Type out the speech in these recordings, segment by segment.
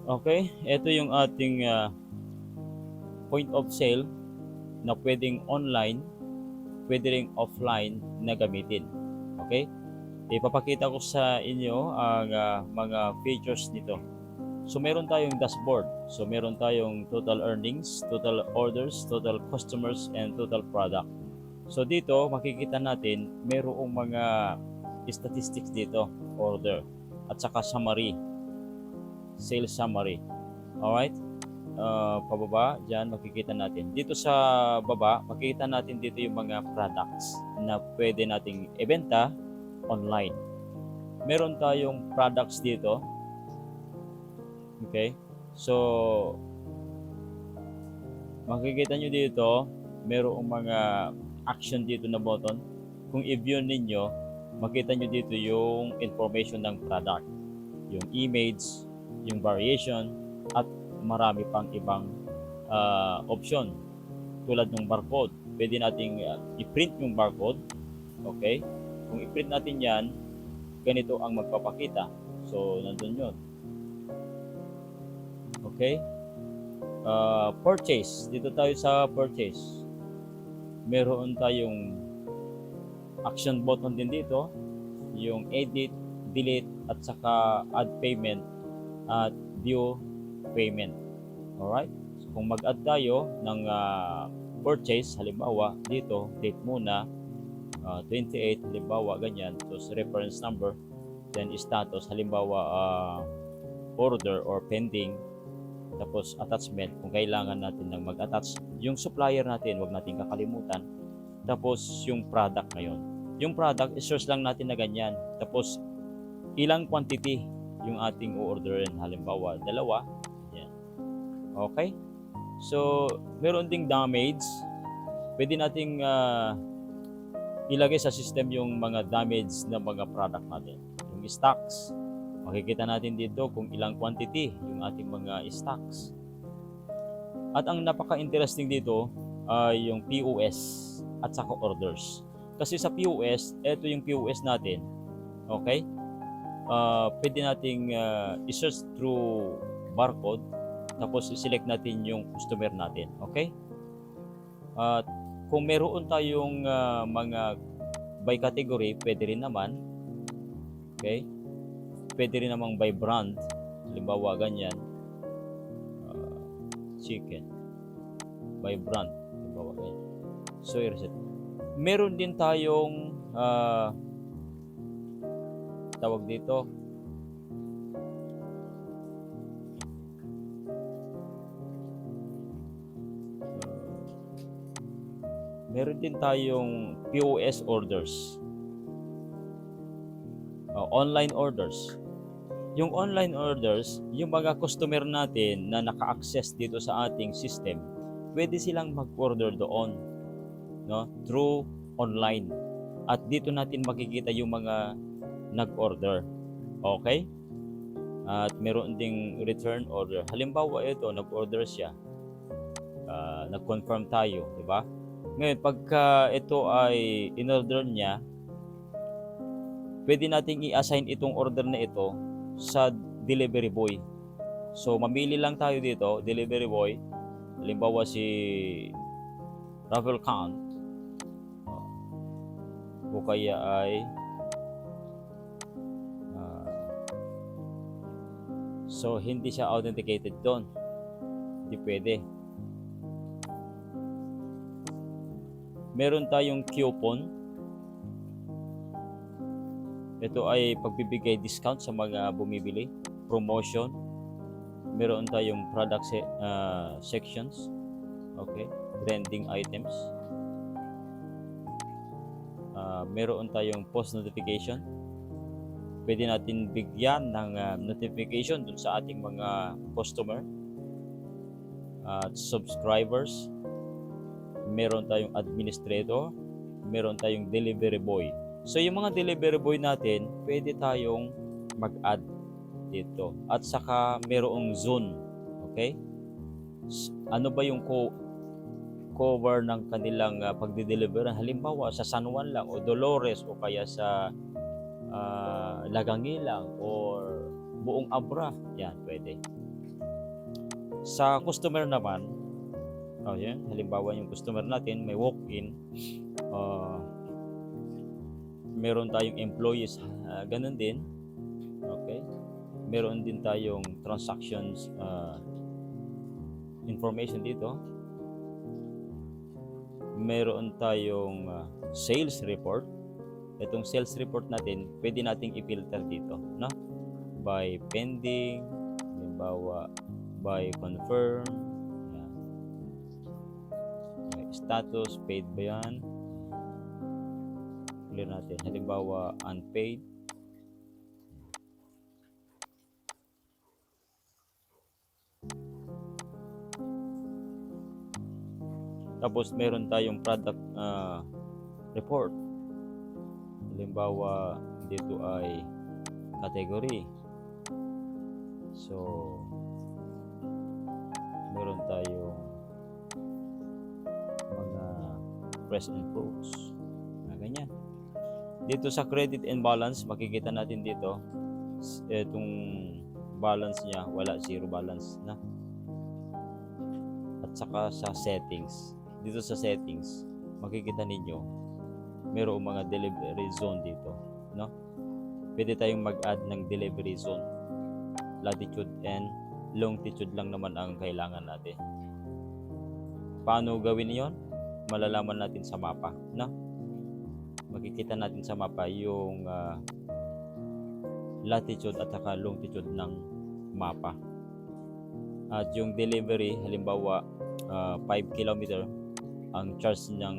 Okay, ito yung ating point of sale na pwedeng online, pwede ring offline na gamitin. Okay? Ipapakita ko sa inyo ang mga features nito. So meron tayong dashboard. So meron tayong total earnings, total orders, total customers, and total product. So dito makikita natin merong mga statistics dito, order, at saka summary, sales summary. Alright? Pababa, dyan makikita natin. Dito sa baba, makikita natin dito yung mga products na pwede nating ibenta online. Meron tayong products dito. Okay? So, makikita nyo dito, merong mga action dito na button. Kung i-view ninyo, makita nyo dito yung information ng product, yung image, yung variation, at marami pang ibang option tulad ng barcode. Pwede nating i-print yung barcode. Okay? Kung i-print natin yan, ganito ang magpapakita. So, nandun yun. Okay? Purchase. Dito tayo sa purchase. Meron tayong action button din dito. Yung edit, delete, at saka add payment at view payment. Alright? So, kung mag-add tayo ng purchase, halimbawa dito, date muna, 28, halimbawa ganyan, tapos reference number, then status, halimbawa order or pending, tapos attachment kung kailangan natin ng mag-attach. Yung supplier natin, wag natin kakalimutan. Tapos yung product ngayon. Yung product, i-search lang natin na ganyan. Tapos ilang quantity yung ating o-orderin. Halimbawa, dalawa. Yan. Okay? So, meron ding damage. Pwede nating ilagay sa system yung mga damage na mga product natin. Yung stocks. Makikita natin dito kung ilang quantity yung ating mga stocks. At ang napaka-interesting dito ay yung POS at saka orders. Kasi sa POS, ito yung POS natin. Okay? Pwede nating i-search through barcode, tapos i-select natin yung customer natin. Okay? At kung meron tayong mga by category, pwede rin naman. Okay? Pwede rin namang by brand. Halimbawa, ganyan. Chicken. By brand. Halimbawa, ganyan. So, i-reset. Meron din tayong tawag dito, meron din tayong POS orders. Online orders. Yung online orders, yung mga customer natin na naka-access dito sa ating system, pwede silang mag-order doon, no? Through online. At dito natin makikita yung mga nag-order. Okay? At meron ding return order. Halimbawa ito, nag-order siya. Nag-confirm tayo, di ba? Ngayon, pagka ito ay in-order niya, pwede nating i-assign itong order na ito sa delivery boy. So, mamili lang tayo dito, delivery boy. Halimbawa si Ravel Khan. O kaya ay so, hindi siya authenticated doon. Hindi pwede. Meron tayong coupon. Ito ay pagbibigay discount sa mga bumibili. Promotion. Meron tayong product sections. Okay. Trending items. Meron tayong post notification. Pwede natin bigyan ng notification dun sa ating mga customer at subscribers. Meron tayong administrator. Meron tayong delivery boy. So, yung mga delivery boy natin, pwede tayong mag-add dito. At saka, merong zone. Okay? Ano ba yung cover ng kanilang pagdi-deliver? Halimbawa, sa San Juan lang, o Dolores, o kaya sa Lagangi lang, or buong Abra. Yan, pwede. Sa customer naman, yan, halimbawa yung customer natin may walk-in, meron tayong employees, ganun din. Okay? Meron din tayong transactions information dito. Meron tayong sales report. Itong sales report natin, pwede nating i-filter dito, no? By pending, halimbawa by confirm, yan. May status, paid ba yan? Clear natin. Halimbawa unpaid, tapos meron tayong product report. Halimbawa dito ay category. So meron tayong mga press and proofs na ganyan. Dito sa credit and balance, makikita natin dito itong balance niya, wala, zero balance na. At saka sa settings, dito sa settings makikita ninyo mayroong mga delivery zone dito, no? Pwede tayong mag-add ng delivery zone. Latitude and longitude lang naman ang kailangan natin. Paano gawin 'yon? Malalaman natin sa mapa, no? Makikita natin sa mapa yung latitude at saka longitude ng mapa. At yung delivery, halimbawa 5 km, ang charge ng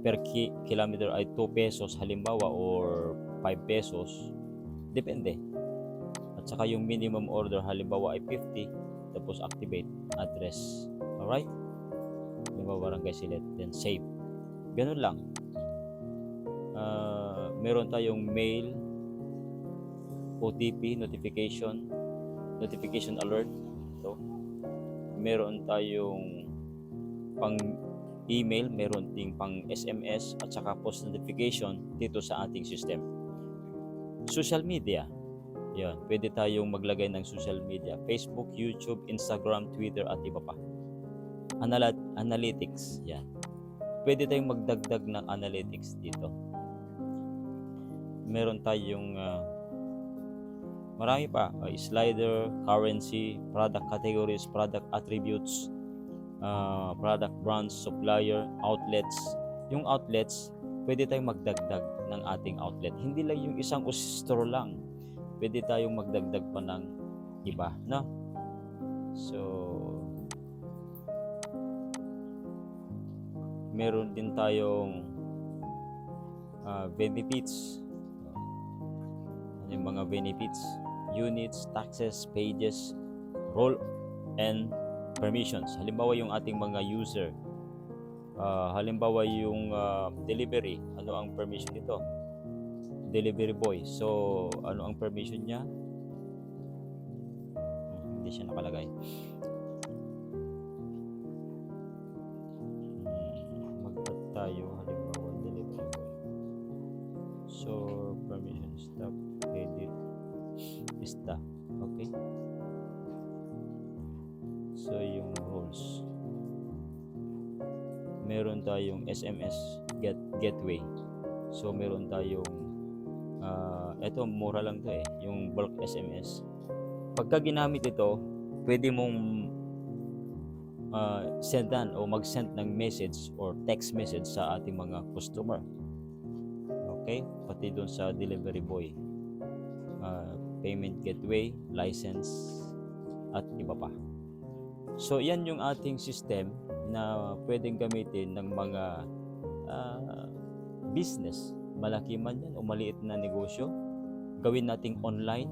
per kilometer ay 2 pesos halimbawa, or 5 pesos, depende. At saka yung minimum order halimbawa ay 50, tapos activate address. Alright? Halimbawa barangay Silet, then save. Ganun lang. Meron tayong mail, OTP, notification alert. So, meron tayong pang email, meron ding pang SMS at saka post notification dito sa ating system. Social media, yan, pwede tayong maglagay ng social media, Facebook, YouTube, Instagram, Twitter at iba pa. Analytics, yan, pwede tayong magdagdag ng analytics dito. Meron tayong marami pa, slider, currency, product categories, product attributes, product brands, supplier, outlets. Yung outlets, pwede tayong magdagdag ng ating outlet. Hindi lang yung isang store lang. Pwede tayong magdagdag pa ng iba, no? So, meron din tayong benefits. Yung mga benefits, units, taxes, pages, role, and permissions. Halimbawa yung ating mga user, halimbawa yung delivery, ano ang permission nito? Delivery boy. So ano ang permission niya? Hindi siya nakalagay. Mag-add tayo, halimbawa delivery boy. So permission stop, edit, ista. Okay. So yung rules, meron tayong SMS gateway. So meron tayong ito mura lang to yung bulk SMS. Pagka ginamit ito, pwede mong sendan o mag-send ng message or text message sa ating mga customer. Okay, pati doon sa delivery boy, payment gateway, license at iba pa. So yan yung ating system na pwedeng gamitin ng mga business, malaki man yan o maliit na negosyo. Gawin nating online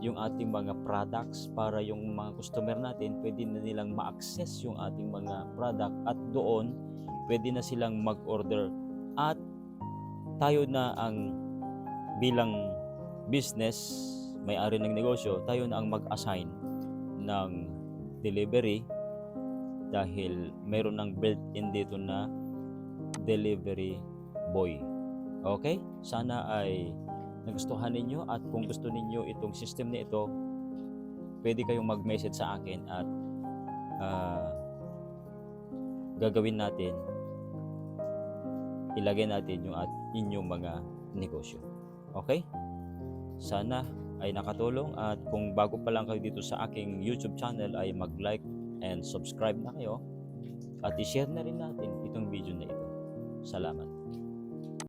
yung ating mga products para yung mga customer natin pwede na nilang ma-access yung ating mga product, at doon pwede na silang mag-order, at tayo na ang bilang business, may-ari ng negosyo, tayo na ang mag-assign ng delivery dahil mayroon ng built-in dito na delivery boy. Okay? Sana ay nagustuhan ninyo, at kung gusto ninyo itong system na ito, pwede kayong mag-message sa akin at gagawin natin, ilagay natin yung inyong mga negosyo. Okay? Sana ay nakatulong, at kung bago pa lang kayo dito sa aking YouTube channel ay mag-like and subscribe na kayo at i-share na rin natin itong video na ito. Salamat.